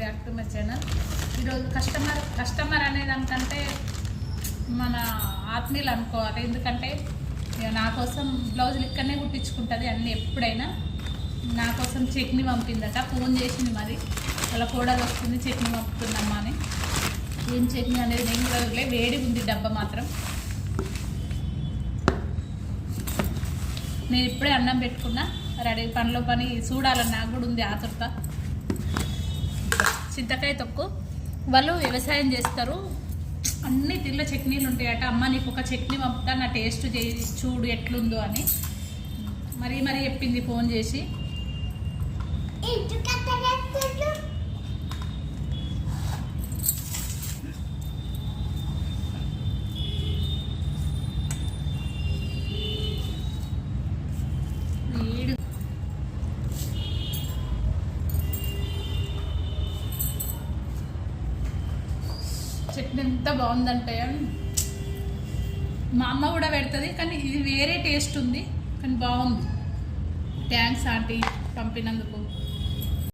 Back to my channel. ఈరోజు customer అనే దానికంటే మన ఆత్మీయులు అనుకోవాలి. ఎందుకంటే నా కోసం బ్లౌజులు ఇక్కడనే కుట్టించుకుంటుంది అన్నీ. ఎప్పుడైనా నా కోసం చట్నీ పంపిందట, ఫోన్ చేసింది. మరి అలా కోడలు వస్తుంది చట్నీ పంపుతుందమ్మా అని. ఏం చట్నీ అనేది నేను కూడా వేడి ఉంది డబ్బా మాత్రం. నేను ఇప్పుడే అన్నం పెట్టుకున్నా, రెడీ పనిలో పని చూడాలని నాకు కూడా ఉంది ఆతురత. చింతకాయ తొక్కు వాళ్ళు వ్యవసాయం చేస్తారు, అన్ని తిల్ల చట్నీలు ఉంటాయట. అమ్మ నీకు ఒక చట్నీ పంపుతా, నా టేస్ట్ చూడు ఎట్లుందో అని మరీ చెప్పింది ఫోన్ చేసి. చట్నీ ఎంత బాగుందంటే మా అమ్మ కూడా పెడుతుంది, కానీ ఇది వేరే టేస్ట్ ఉంది, కానీ బాగుంది. Thanks aunty పంపినందుకు.